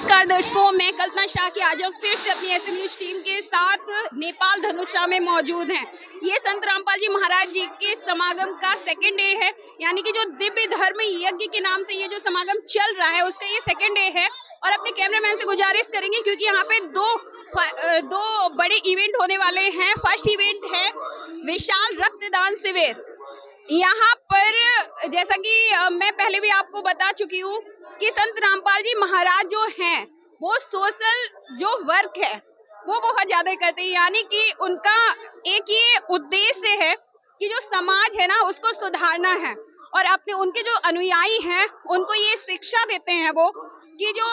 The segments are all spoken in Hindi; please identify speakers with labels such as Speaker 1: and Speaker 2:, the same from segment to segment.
Speaker 1: नमस्कार दर्शकों, मैं कल्पना शाह की आज हम फिर से अपनी ऐसे न्यूज टीम के साथ नेपाल धनुषा में मौजूद हैं। ये संत रामपाल जी महाराज जी के समागम का सेकेंड डे है, यानी कि जो दिव्य धर्म यज्ञ के नाम से ये जो समागम चल रहा है उसका ये सेकेंड डे है। और अपने कैमरामैन से गुजारिश करेंगे क्योंकि यहाँ पे दो बड़े इवेंट होने वाले हैं। फर्स्ट इवेंट है विशाल रक्तदान शिविर। यहाँ पर जैसा कि मैं पहले भी आपको बता चुकी हूँ कि संत रामपाल जी महाराज जो हैं वो सोशल जो वर्क है वो बहुत ज्यादा करते हैं, यानी कि उनका एक ये उद्देश्य है कि जो समाज है ना उसको सुधारना है और अपने उनके जो अनुयायी हैं उनको ये शिक्षा देते हैं वो कि जो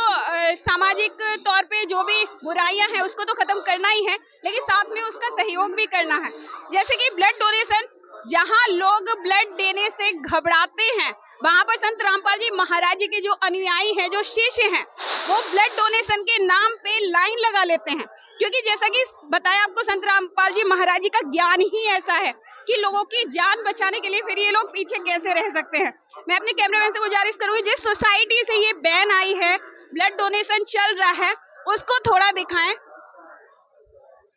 Speaker 1: सामाजिक तौर पे जो भी बुराइयां हैं उसको तो खत्म करना ही है, लेकिन साथ में उसका सहयोग भी करना है। जैसे कि ब्लड डोनेशन, जहां लोग ब्लड देने से घबराते हैं वहां पर संत रामपाल जी महाराज जी के जो अनुयायी हैं, जो शिष्य हैं, वो ब्लड डोनेशन के नाम पे लाइन लगा लेते हैं। क्योंकि जैसा कि बताया आपको, संत रामपाल जी महाराज जी का ज्ञान ही ऐसा है कि लोगों की जान बचाने के लिए फिर ये लोग पीछे कैसे रह सकते हैं। मैं अपने कैमरामैन से गुजारिश करूंगी, जिस सोसाइटी से ये बैन आई है, ब्लड डोनेशन चल रहा है, उसको थोड़ा दिखाएं।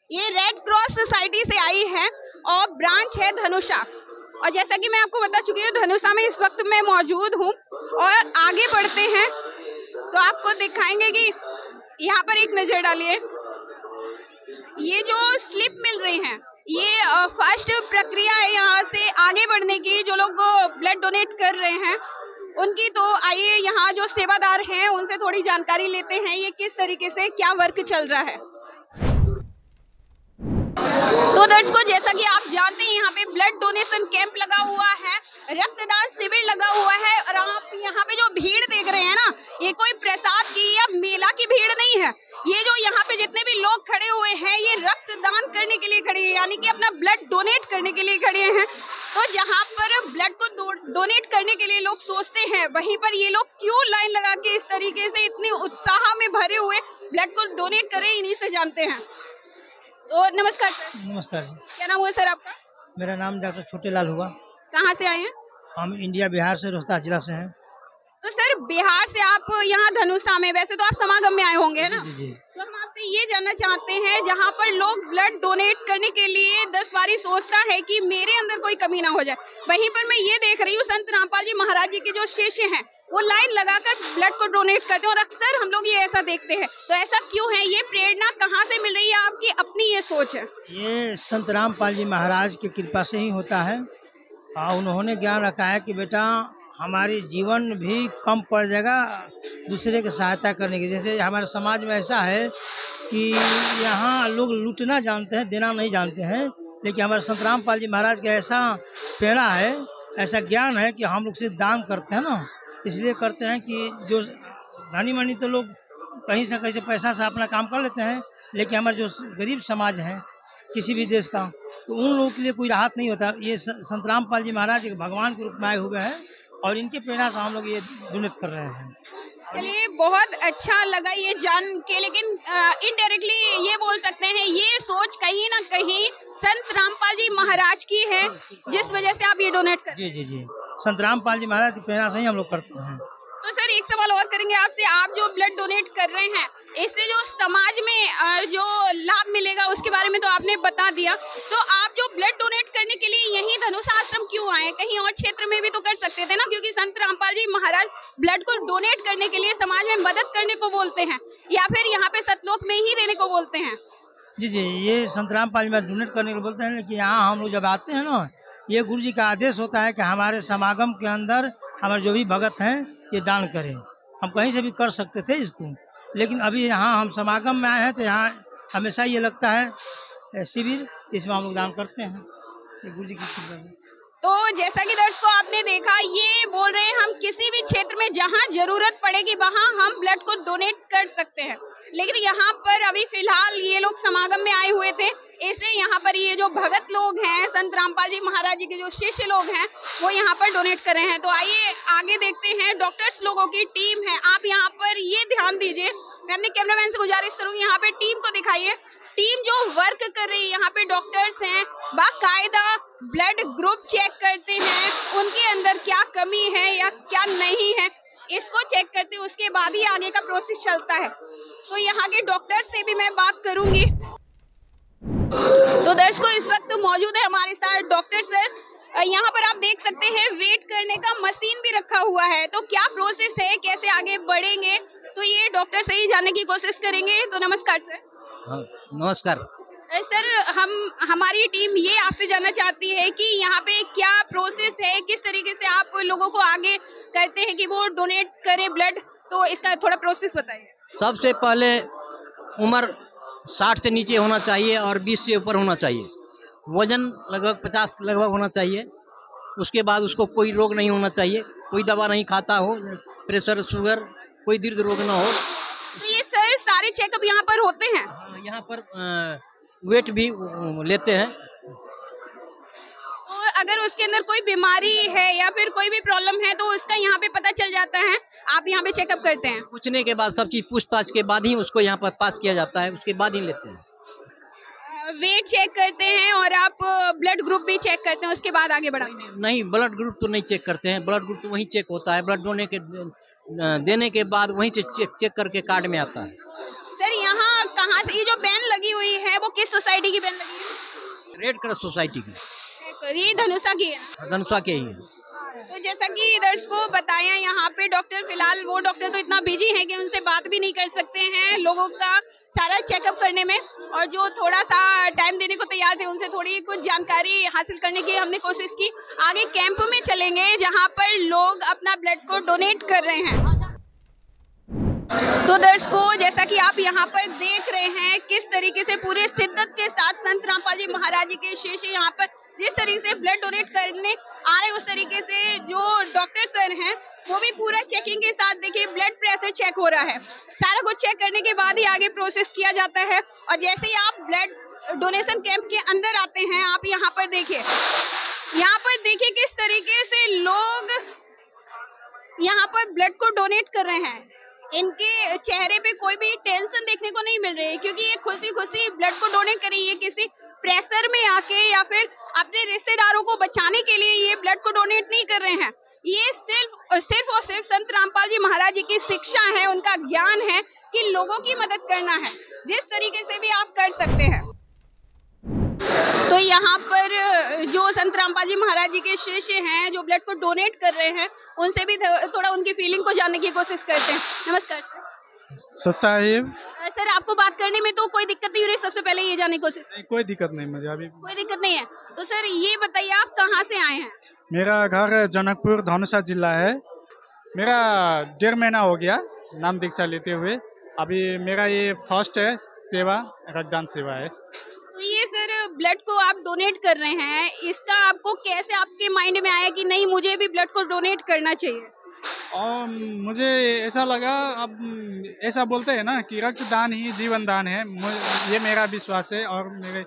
Speaker 1: ये रेड क्रॉस सोसाइटी से आई है और ब्रांच है धनुषा। और जैसा कि मैं आपको बता चुकी हूँ, धनुषा में इस वक्त मैं मौजूद हूँ और आगे बढ़ते हैं तो आपको दिखाएंगे कि यहाँ पर एक नजर डालिए। ये जो स्लिप मिल रही हैं ये फर्स्ट प्रक्रिया है यहाँ से आगे बढ़ने की। जो लोग ब्लड डोनेट कर रहे हैं उनकी, तो आइए यहाँ जो सेवादार हैं उनसे थोड़ी जानकारी लेते हैं ये किस तरीके से क्या वर्क चल रहा है। तो दर्शकों, जैसा कि आप जानते हैं यहाँ पे ब्लड डोनेशन कैंप लगा हुआ है, रक्तदान शिविर लगा हुआ है और आप यहाँ पे जो भीड़ देख रहे हैं ना, ये कोई प्रसाद की या मेला की भीड़ नहीं है। ये जो यहाँ पे जितने भी लोग खड़े हुए हैं ये रक्तदान करने के लिए खड़े हैं, यानी कि अपना ब्लड डोनेट करने के लिए खड़े हैं। तो जहाँ पर ब्लड को डोनेट करने के लिए लोग सोचते हैं, वहीं पर ये लोग क्यों लाइन लगा के इस तरीके से इतने उत्साह में भरे हुए ब्लड को डोनेट करें, इन्हीं से जानते हैं। तो नमस्कार सर।
Speaker 2: नमस्कार।
Speaker 1: क्या नाम हुआ सर आपका?
Speaker 2: मेरा नाम डॉक्टर छोटेलाल हुआ।
Speaker 1: कहाँ से आए हैं?
Speaker 2: हम इंडिया बिहार से रोहतास जिला से हैं।
Speaker 1: तो सर, बिहार से आप यहाँ धनुषा में, वैसे तो आप समागम में आए होंगे है ना?
Speaker 2: जी जी।
Speaker 1: तो हम आपसे ये जानना चाहते हैं, जहाँ पर लोग ब्लड डोनेट करने के लिए 10 बारी सोचता है कि मेरे अंदर कोई कमी ना हो जाए, वहीं पर मैं ये देख रही हूँ संत रामपाल जी महाराज जी के जो शिष्य हैं वो लाइन लगाकर ब्लड को डोनेट करते हैं और अक्सर हम लोग ये ऐसा देखते हैं। तो ऐसा क्यों है? ये प्रेरणा कहाँ से मिल रही है? आपकी अपनी ये सोच है?
Speaker 2: ये संत रामपाल जी महाराज की कृपा से ही होता है। उन्होंने ज्ञान रखा है कि बेटा हमारी जीवन भी कम पड़ जाएगा दूसरे की सहायता करने की। जैसे हमारे समाज में ऐसा है कि यहाँ लोग लूटना जानते हैं, देना नहीं जानते हैं, लेकिन हमारे संत रामपाल जी महाराज का ऐसा प्रेरणा है, ऐसा ज्ञान है कि हम लोग सिर्फ दान करते हैं ना, इसलिए करते हैं कि जो धनी मनी तो लोग कहीं से पैसा से अपना काम कर लेते हैं, लेकिन हमारे जो गरीब समाज है किसी भी देश का, तो उन लोगों के लिए कोई राहत नहीं होता। ये संत रामपाल जी महाराज एक भगवान के रूप में आए हुए हैं और इनके प्रेरणा से हम लोग ये डोनेट कर रहे हैं।
Speaker 1: चलिए, बहुत अच्छा लगा ये जान के, लेकिन इनडायरेक्टली ये बोल सकते हैं ये सोच कहीं ना कहीं संत रामपाल जी महाराज की है, जिस वजह से आप ये डोनेट कर।
Speaker 2: जी जी जी, संत रामपाल जी महाराज की प्रेरणा से ही हम लोग करते हैं।
Speaker 1: तो सर, एक सवाल और करेंगे आपसे। आप जो ब्लड डोनेट कर रहे हैं, इससे जो समाज में जो लाभ मिलेगा उसके बारे में तो आपने बता दिया, तो आप जो ब्लड डोनेट करने के लिए यहीं धनुषा आश्रम क्यों आए? कहीं और क्षेत्र में भी तो कर सकते थे ना, क्योंकि संत रामपाल जी महाराज ब्लड को डोनेट करने के लिए समाज में मदद करने को बोलते हैं, या फिर यहाँ पे सतलोक में ही देने को बोलते हैं।
Speaker 2: जी जी, ये संत रामपाल जी महाराज डोनेट करने को बोलते हैं, लेकिन यहाँ हम लोग जब आते हैं ना, ये गुरु जी का आदेश होता है कि हमारे समागम के अंदर हमारे जो भी भगत हैं ये दान करें। हम कहीं से भी कर सकते थे इसको, लेकिन अभी यहाँ हम समागम में आए हैं तो यहाँ हमेशा ये लगता है शिविर, इसमें हम लोग दान करते हैं, ये गुरु जी की कृपा है।
Speaker 1: तो जैसा कि दर्शकों आपने देखा, ये बोल रहे हैं हम किसी भी क्षेत्र में जहां जरूरत पड़ेगी वहां हम ब्लड को डोनेट कर सकते हैं, लेकिन यहाँ पर अभी फिलहाल ये लोग समागम में आए हुए थे, इसलिए यहाँ पर ये जो भगत लोग हैं, संत रामपाल जी महाराज जी के जो शिष्य लोग हैं, वो यहाँ पर डोनेट कर रहे हैं। तो आइए आगे देखते हैं। डॉक्टर्स लोगों की टीम है, आप यहाँ पर ये ध्यान दीजिए। मैं अपने कैमरामैन से गुजारिश करूंगी, यहाँ पे टीम को दिखाइए। टीम जो वर्क कर रही है, यहाँ पे डॉक्टर्स हैं, बाकायदा ब्लड ग्रुप चेक करते हैं, उनके अंदर क्या कमी है या क्या नहीं है, इसको चेक करते हैं, उसके बाद ही आगे का प्रोसेस चलता है। तो यहाँ के डॉक्टर से भी मैं बात करूंगी। तो दर्शकों, इस वक्त मौजूद है हमारे साथ डॉक्टर सर। यहाँ पर आप देख सकते हैं वेट करने का मशीन भी रखा हुआ है। तो क्या प्रोसेस है, कैसे आगे बढ़ेंगे, तो ये डॉक्टर से ही जानने की कोशिश करेंगे। तो नमस्कार सर।
Speaker 3: हाँ, नमस्कार
Speaker 1: सर, हमारी टीम ये आपसे जानना चाहती है कि यहाँ पे क्या प्रोसेस है, किस तरीके से आप लोगों को आगे करते हैं कि वो डोनेट करें ब्लड, तो इसका थोड़ा प्रोसेस बताइए।
Speaker 3: सबसे पहले उम्र 60 से नीचे होना चाहिए और 20 से ऊपर होना चाहिए। वजन लगभग 50 लगभग होना चाहिए। उसके बाद उसको कोई रोग नहीं होना चाहिए, कोई दवा नहीं खाता हो, प्रेशर शुगर कोई दीर्घ रोग ना हो।
Speaker 1: तो ये सर सारे चेकअप यहाँ पर होते हैं?
Speaker 3: यहाँ पर वेट भी लेते हैं।
Speaker 1: तो अगर उसके अंदर कोई बीमारी है या फिर कोई भी प्रॉब्लम है तो उसका यहाँ पे पता चल जाता है, आप यहाँ पे चेकअप करते हैं?
Speaker 3: पूछने के बाद सब चीज पूछताछ के बाद ही उसको यहाँ पर पास किया जाता है, उसके बाद ही लेते हैं।
Speaker 1: वेट चेक करते हैं और आप ब्लड ग्रुप भी चेक करते हैं, उसके बाद आगे बढ़ाते हैं?
Speaker 3: नहीं, ब्लड ग्रुप तो नहीं चेक करते हैं। ब्लड ग्रुप तो वहीं चेक होता है, ब्लड देने के बाद वहीं से चेक करके कार्ड में आता है।
Speaker 1: सर, यहाँ कहाँ से ये जो बैन लगी हुई है वो किस सोसाइटी की बैन लगी है?
Speaker 3: रेड क्रॉस सोसाइटी की,
Speaker 1: ये धनुषा की है?
Speaker 3: धनुषा के ही है।
Speaker 1: तो जैसा कि दर्शकों को बताया, यहाँ पे डॉक्टर फिलहाल वो डॉक्टर तो इतना बिजी हैं कि उनसे बात भी नहीं कर सकते हैं लोगों का सारा चेकअप करने में, और जो थोड़ा सा टाइम देने को तैयार थे उनसे थोड़ी कुछ जानकारी हासिल करने की हमने कोशिश की। आगे कैंप में चलेंगे जहाँ पर लोग अपना ब्लड को डोनेट कर रहे हैं। तो दर्शकों, जैसा कि आप यहाँ पर देख रहे हैं किस तरीके से पूरे शिद्दत के साथ संत रामपाल जी महाराज जी के शिष्य यहाँ पर जिस तरीके से ब्लड डोनेट करने आ रहे हैं, उस तरीके से जो डॉक्टर सर हैं वो भी पूरा चेकिंग के साथ, देखिए ब्लड प्रेशर चेक हो रहा है। सारा कुछ चेक करने के बाद ही आगे प्रोसेस किया जाता है। और जैसे ही आप ब्लड डोनेशन कैंप के अंदर आते हैं, आप यहाँ पर देखिए किस तरीके से लोग यहाँ पर ब्लड को डोनेट कर रहे हैं। इनके चेहरे पे कोई भी टेंशन देखने को नहीं मिल रही है, क्योंकि ये खुशी खुशी ब्लड को डोनेट कर रही है। किसी प्रेशर में आके या फिर अपने रिश्तेदारों को बचाने के लिए ये ब्लड को डोनेट नहीं कर रहे हैं। ये सिर्फ और सिर्फ संत रामपाल जी महाराज जी की शिक्षा है, उनका ज्ञान है कि लोगों की मदद करना है, जिस तरीके से भी आप कर सकते हैं। तो यहाँ पर जो संत रामपाल जी महाराज जी के शिष्य हैं जो ब्लड को डोनेट कर रहे हैं, उनसे भी थोड़ा उनकी फीलिंग को जानने की कोशिश करते हैं। नमस्कार
Speaker 4: साहिब।
Speaker 1: सर, आपको बात करने में तो कोई दिक्कत नहीं हो रही? सबसे पहले ये जानने की कोशिश।
Speaker 4: नहीं, कोई दिक्कत नहीं, मुझे अभी
Speaker 1: कोई दिक्कत नहीं है। तो सर ये बताइए, आप कहाँ से आए हैं?
Speaker 4: मेरा घर जनकपुर धनुषा जिला है। मेरा 1.5 महीना हो गया नाम दीक्षा लेते हुए। अभी मेरा ये फर्स्ट है सेवा, रक्तदान सेवा है।
Speaker 1: तो ये सर ब्लड को आप डोनेट कर रहे हैं, इसका आपको कैसे आपके माइंड में आया कि नहीं मुझे भी ब्लड को डोनेट करना चाहिए?
Speaker 4: और मुझे ऐसा लगा, अब ऐसा बोलते हैं ना कि रक्तदान ही जीवन दान है, ये मेरा विश्वास है और मेरे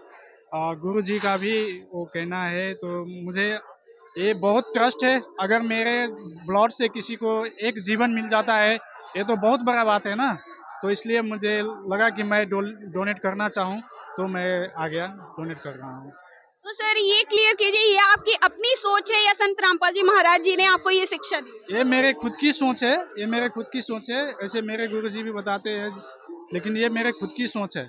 Speaker 4: गुरु जी का भी वो कहना है। तो मुझे ये बहुत ट्रस्ट है। अगर मेरे ब्लड से किसी को एक जीवन मिल जाता है, ये तो बहुत बड़ा बात है ना। तो इसलिए मुझे लगा कि मैं डोनेट करना चाहूँ, तो मैं आ गया, डोनेट कर रहा हूँ।
Speaker 1: तो सर ये क्लियर कीजिए, ये आपकी अपनी सोच है या संत रामपाल जी महाराज जी ने आपको ये शिक्षा दी?
Speaker 4: ये मेरे खुद की सोच है, ये मेरे खुद की सोच है। ऐसे मेरे गुरुजी भी बताते हैं, लेकिन ये मेरे खुद की सोच है।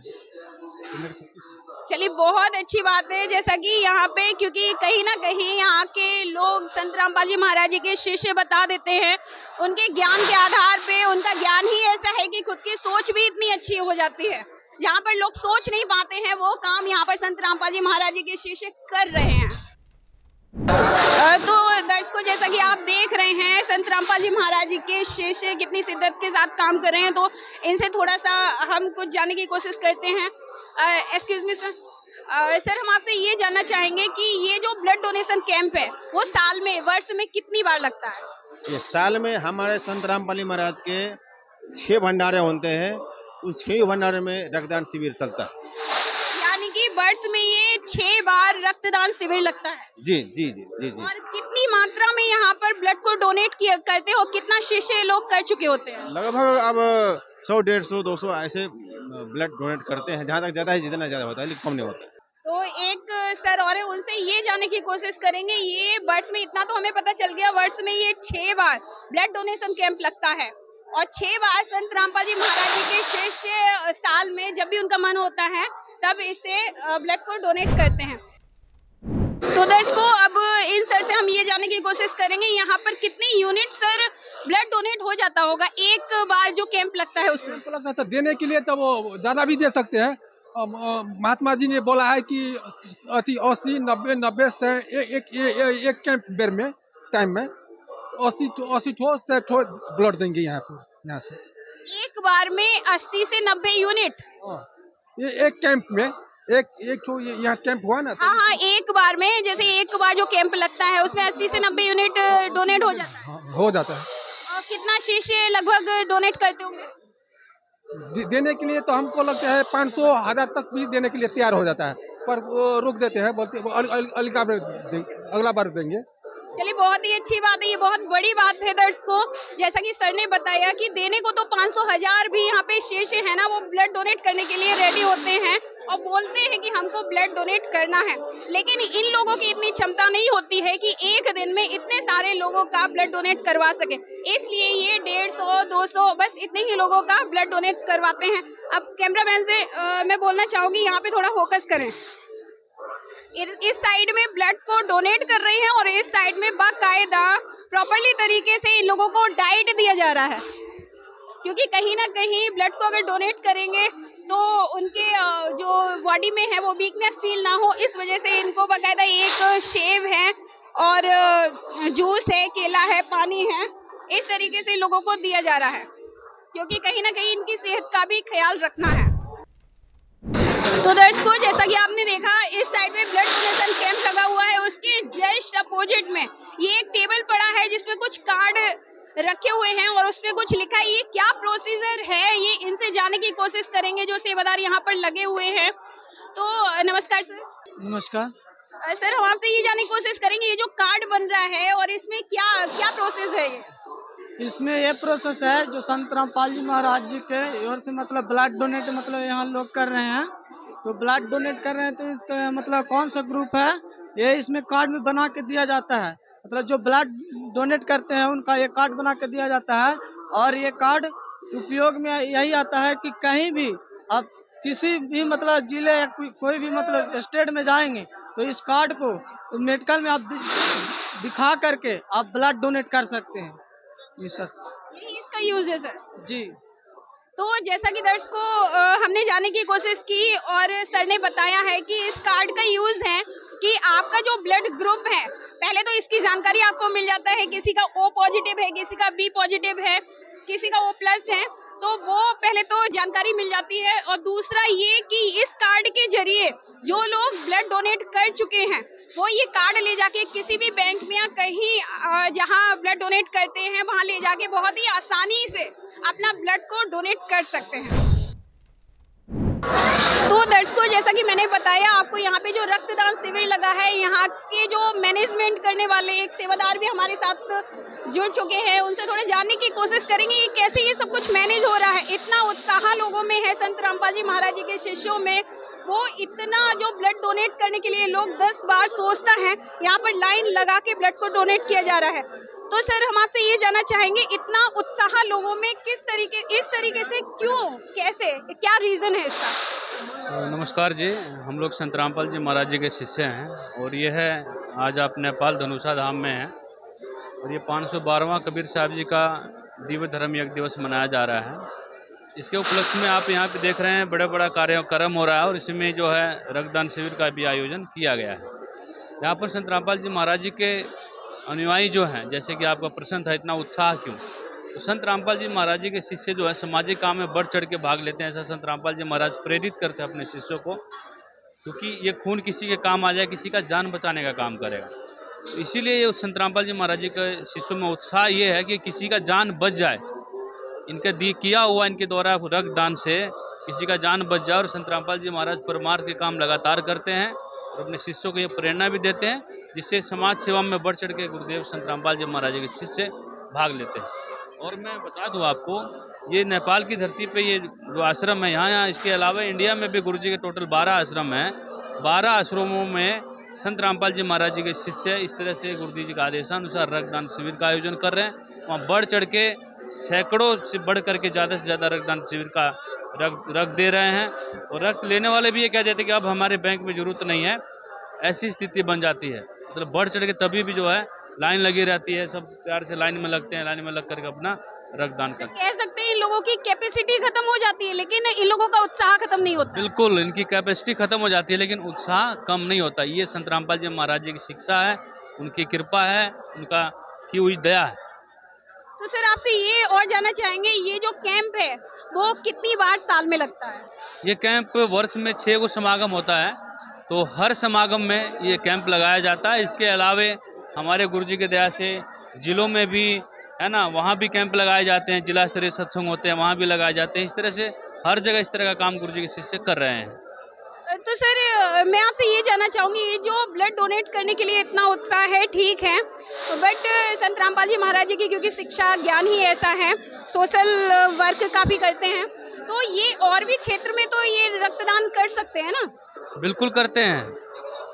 Speaker 1: चलिए, बहुत अच्छी बात है। जैसा कि यहाँ पे, क्योंकि कहीं ना कहीं यहाँ के लोग संत रामपाल जी महाराज जी के शिष्य बता देते हैं, उनके ज्ञान के आधार पे, उनका ज्ञान ही ऐसा है कि खुद की सोच भी इतनी अच्छी हो जाती है। जहाँ पर लोग सोच नहीं पाते हैं वो काम यहाँ पर संत रामपाल जी महाराज जी के शिष्य कर रहे हैं। तो दर्शकों, जैसा कि आप देख रहे हैं संत रामपाल जी महाराज जी के शिष्य कितनी शिद्दत के साथ काम कर रहे हैं, तो इनसे थोड़ा सा हम कुछ जानने की कोशिश करते हैं। एक्सक्यूज मी सर, सर हम आपसे ये जानना चाहेंगे कि ये जो ब्लड डोनेशन कैंप है वो साल में, वर्ष में कितनी बार लगता है?
Speaker 5: ये साल में हमारे संत रामपाल जी महाराज के 6 भंडारे होते हैं। उस 6 भंडारे में रक्तदान शिविर चलता है।
Speaker 1: यानी कि वर्ष में ये 6 बार रक्तदान शिविर लगता है?
Speaker 5: जी जी जी जी जी।
Speaker 1: और कितनी मात्रा में यहाँ पर ब्लड को डोनेट करते हो, कितना शिष्य लोग कर चुके होते हैं?
Speaker 5: लगभग अब 100, 150, 200 ऐसे ब्लड डोनेट करते हैं। जहाँ तक ज़्यादा है, जितना ज़्यादा होता है, लेकिन कम नहीं होता है।
Speaker 1: तो एक सर और है, उनसे ये जानने की कोशिश करेंगे, ये वर्ष में इतना तो हमें पता चल गया, वर्ष में ये 6 बार ब्लड डोनेशन कैंप लगता है और 6 बार संत रामपाल जी महाराज जी के शिष्य साल में जब भी उनका मन होता है तब इसे ब्लड को डोनेट करते हैं। तो दर्शकों, अब इन सर से हम ये जानने की कोशिश करेंगे यहाँ पर कितने यूनिट सर ब्लड डोनेट हो जाता होगा एक बार जो कैंप लगता है उसमें?
Speaker 6: लगता है तो देने के लिए तो वो ज़्यादा भी दे सकते हैं। महात्मा जी ने बोला है कि 80, 90, 90 से एक कैंप बेर में टाइम में 80 ठो से ठो ब्लड देंगे यहाँ से
Speaker 1: एक बार में 80 से 90 यूनिट।
Speaker 6: ये एक कैंप में एक ठो यहाँ कैंप हुआ ना।
Speaker 1: हाँ, एक बार में, जैसे एक बार जो कैंप लगता है उसमें 80 से 90 यूनिट डोनेट हो जाता है।
Speaker 6: हो जाता है।
Speaker 1: और कितना शिष्य लगभग डोनेट करते होंगे?
Speaker 6: देने के लिए तो हमको लगता है 500, 1000 तक भी देने के लिए तैयार हो जाता है, पर वो रोक देते हैं, बोलते अगला बार देंगे।
Speaker 1: चलिए, बहुत ही अच्छी बात है, ये बहुत बड़ी बात है दर्शकों। जैसा कि सर ने बताया कि देने को तो 500, 1000 भी यहाँ पे शिष्य है ना, वो ब्लड डोनेट करने के लिए रेडी होते हैं और बोलते हैं कि हमको ब्लड डोनेट करना है, लेकिन इन लोगों की इतनी क्षमता नहीं होती है कि एक दिन में इतने सारे लोगों का ब्लड डोनेट करवा सके, इसलिए ये 150, 200 बस इतने ही लोगों का ब्लड डोनेट करवाते हैं। अब कैमरामैन से मैं बोलना चाहूंगी, यहाँ पे थोड़ा फोकस करें। इस साइड में ब्लड को डोनेट कर रहे हैं और इस साइड में बाकायदा प्रॉपरली तरीके से इन लोगों को डाइट दिया जा रहा है, क्योंकि कहीं ना कहीं ब्लड को अगर डोनेट करेंगे तो उनके जो बॉडी में है वो वीकनेस फील ना हो, इस वजह से इनको बाकायदा एक शेव है और जूस है, केला है, पानी है, इस तरीके से लोगों को दिया जा रहा है, क्योंकि कहीं ना कहीं इनकी सेहत का भी ख्याल रखना है। तो दर्शकों, जैसा कि आपने देखा, इस साइड में ब्लड डोनेशन कैंप लगा हुआ है, उसके जस्ट अपोजिट में ये एक टेबल पड़ा है जिसमें कुछ कार्ड रखे हुए हैं और उसमें कुछ लिखा है। ये क्या प्रोसीजर है, ये इनसे जानने की कोशिश करेंगे जो सेवादार यहाँ पर लगे हुए हैं। तो नमस्कार सर।
Speaker 2: नमस्कार
Speaker 1: सर, हम आपसे ये जानने की कोशिश करेंगे, ये जो कार्ड बन रहा है और इसमें क्या क्या प्रोसेस है? ये
Speaker 2: इसमें ये प्रोसेस है जो संत रामपाल जी महाराज जी के ओर से मतलब ब्लड डोनेट मतलब यहाँ लोग कर रहे हैं, तो ब्लड डोनेट कर रहे हैं, तो इसका मतलब कौन सा ग्रुप है ये इसमें कार्ड में बना के दिया जाता है। मतलब जो ब्लड डोनेट करते हैं उनका ये कार्ड बना के दिया जाता है और ये कार्ड उपयोग में यही आता है कि कहीं भी आप किसी भी मतलब जिले या कोई भी मतलब स्टेट में जाएंगे तो इस कार्ड को मेडिकल में आप दिखा करके आप ब्लड डोनेट कर सकते हैं। ये सर,
Speaker 1: यही इसका यूज है सर
Speaker 2: जी।
Speaker 1: तो जैसा कि दर्शकों हमने जानने की कोशिश की और सर ने बताया है कि इस कार्ड का यूज है कि आपका जो ब्लड ग्रुप है, पहले तो इसकी जानकारी आपको मिल जाता है, किसी का O पॉजिटिव है, किसी का B पॉजिटिव है, किसी का O+ है, तो वो पहले तो जानकारी मिल जाती है। और दूसरा ये कि इस कार्ड के जरिए जो लोग ब्लड डोनेट कर चुके हैं वो ये कार्ड ले जाके किसी भी बैंक में या कहीं जहां ब्लड डोनेट करते हैं वहां ले जाके बहुत ही आसानी से अपना ब्लड को डोनेट कर सकते हैं। तो दर्शकों, जैसा कि मैंने बताया आपको, यहाँ पे जो रक्तदान शिविर लगा है, यहाँ के जो मैनेजमेंट करने वाले एक सेवादार भी हमारे साथ जुड़ चुके हैं, उनसे थोड़ा जानने की कोशिश करेंगे ये कैसे ये सब कुछ मैनेज हो रहा है। इतना उत्साह लोगों में है संत रामपाल जी महाराज जी के शिष्यों में, वो इतना जो ब्लड डोनेट करने के लिए लोग 10 बार सोचता है, यहाँ पर लाइन लगा के ब्लड को डोनेट किया जा रहा है। तो सर, हम आपसे ये जानना चाहेंगे, इतना उत्साह लोगों में इस तरीके से क्यों, कैसे, क्या रीजन है इसका?
Speaker 7: नमस्कार जी, हम लोग संत रामपाल जी महाराज जी के शिष्य हैं और ये है आज आप नेपाल धनुषा धाम में हैं और ये 512वां कबीर साहब जी का दिव्य धर्म यज्ञ दिवस मनाया जा रहा है। इसके उपलक्ष्य में आप यहाँ पे देख रहे हैं बड़ा कार्यक्रम हो रहा है और इसमें जो है रक्तदान शिविर का भी आयोजन किया गया है। यहाँ पर संत रामपाल जी महाराज जी के अनुयायी जो हैं, जैसे कि आपका प्रश्न था इतना उत्साह क्यों, तो संत रामपाल जी महाराज जी के शिष्य जो है सामाजिक काम में बढ़ चढ़ के भाग लेते हैं। ऐसा संत रामपाल जी महाराज प्रेरित करते हैं अपने शिष्यों को, क्योंकि ये खून किसी के काम आ जाए, किसी का जान बचाने का काम करेगा। तो इसीलिए ये संत रामपाल जी महाराज जी के शिष्यों में उत्साह ये है कि किसी का जान बच जाए, इनका किया हुआ इनके द्वारा रक्तदान से किसी का जान बच जाए। और संत रामपाल जी महाराज परमार्थ के काम लगातार करते हैं और अपने शिष्यों को ये प्रेरणा भी देते हैं, जिससे समाज सेवा में बढ़ चढ़ के गुरुदेव संत रामपाल जी महाराज के शिष्य भाग लेते हैं। और मैं बता दूं आपको, ये नेपाल की धरती पे ये जो आश्रम है यहाँ इसके अलावा इंडिया में भी गुरुजी के टोटल 12 आश्रम हैं। 12 आश्रमों में संत रामपाल जी महाराज जी के शिष्य इस तरह से गुरुजी जी का आदेशानुसार रक्तदान शिविर का आयोजन कर रहे हैं। वहाँ बढ़ चढ़ के सैकड़ों से बढ़ करके ज़्यादा से ज़्यादा रक्तदान शिविर का रक्त दे रहे हैं। और रक्त लेने वाले भी ये कह देते हैं कि अब हमारे बैंक में ज़रूरत नहीं है, ऐसी स्थिति बन जाती है। मतलब बढ़ चढ़ के तभी भी जो है लाइन लगी रहती है, सब प्यार से लाइन में लगते हैं, लाइन में लग करके अपना रक्तदान करते हैं।
Speaker 1: कह सकते हैं इन लोगों की कैपेसिटी खत्म हो जाती है, लेकिन इन लोगों का उत्साह खत्म नहीं होता।
Speaker 7: बिल्कुल, इनकी कैपेसिटी खत्म हो जाती है लेकिन उत्साह कम नहीं होता। ये संत रामपाल जी महाराज जी की शिक्षा है, उनकी कृपा है, उनका की हुई दया है।
Speaker 1: तो सर आपसे ये और जानना चाहेंगे, ये जो कैंप है वो कितनी बार साल में लगता है?
Speaker 7: ये कैंप वर्ष में 6 को समागम होता है, तो हर समागम में ये कैंप लगाया जाता है। इसके अलावे हमारे गुरुजी की दया से जिलों में भी है ना, वहाँ भी कैंप लगाए जाते हैं, जिला स्तरीय सत्संग होते हैं वहाँ भी लगाए जाते हैं। इस तरह से हर जगह इस तरह का काम गुरुजी के शिष्य कर रहे हैं।
Speaker 1: तो सर मैं आपसे ये जानना चाहूँगी, ये जो ब्लड डोनेट करने के लिए इतना उत्साह है, ठीक है, बट संत रामपाल जी महाराज जी की क्योंकि शिक्षा ज्ञान ही ऐसा है, सोशल वर्क काफ़ी करते हैं, तो ये और भी क्षेत्र में तो ये रक्तदान कर सकते हैं ना?
Speaker 7: बिल्कुल करते हैं।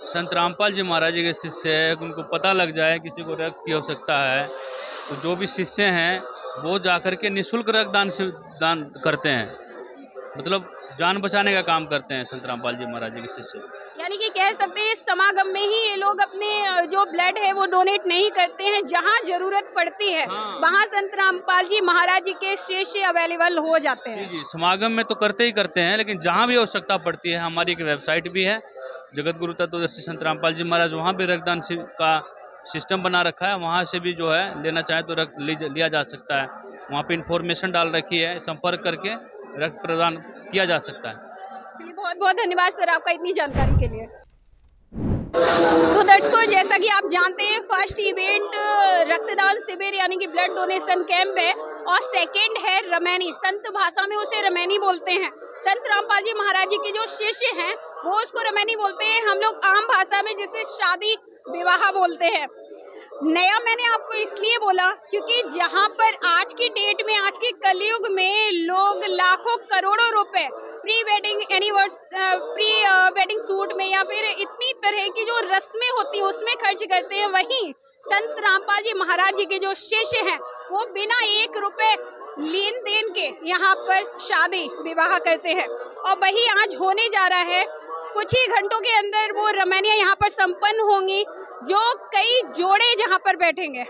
Speaker 7: संत रामपाल जी महाराज जी के शिष्य है, उनको पता लग जाए किसी को रक्त की आवश्यकता है तो जो भी शिष्य हैं वो जाकर के निःशुल्क रक्तदान दान करते हैं, मतलब जान बचाने का काम करते हैं संत रामपाल जी महाराज जी के शिष्य।
Speaker 1: यानी कि कह सकते हैं इस समागम में ही ये लोग अपने जो ब्लड है वो डोनेट नहीं करते हैं, जहाँ जरूरत पड़ती है वहाँ संत रामपाल जी महाराज जी के शिष्य अवेलेबल हो जाते हैं।
Speaker 7: जी, समागम में तो करते ही करते हैं, लेकिन जहाँ भी आवश्यकता पड़ती है, हमारी एक वेबसाइट भी है जगत गुरु तत्वदर्शी संत रामपाल जी महाराज, वहाँ भी रक्तदान का सिस्टम बना रखा है, वहाँ से भी जो है लेना चाहे तो रक्त लिया जा सकता है। वहाँ पे इन्फॉर्मेशन डाल रखी है, संपर्क करके रक्त प्रदान किया जा सकता है।
Speaker 1: चलिए, बहुत बहुत धन्यवाद सर आपका इतनी जानकारी के लिए। तो दर्शकों, जैसा कि आप जानते हैं फर्स्ट इवेंट रक्तदान शिविर यानी कि ब्लड डोनेशन कैंप है और सेकंड है रमैनी, संत भाषा में उसे रमैनी बोलते हैं। संत रामपाल जी महाराज जी के जो शिष्य हैं वो उसको रमैनी बोलते हैं, हम लोग आम भाषा में जिसे शादी विवाह बोलते हैं। नया मैंने आपको इसलिए बोला क्योंकि जहां पर आज की डेट में, आज के कलयुग में लोग लाखों करोड़ों रुपए प्री वेडिंग सूट में या फिर इतनी तरह की जो रस्में होती हैं उसमें खर्च करते हैं, वहीं संत रामपाल जी महाराज जी के जो शिष्य हैं वो बिना 1 रुपए लेन देन के यहाँ पर शादी विवाह करते हैं। और वही आज होने जा रहा है, कुछ ही घंटों के अंदर वो रमैनियाँ यहाँ पर संपन्न होंगी, जो कई जोड़े जहाँ पर बैठेंगे।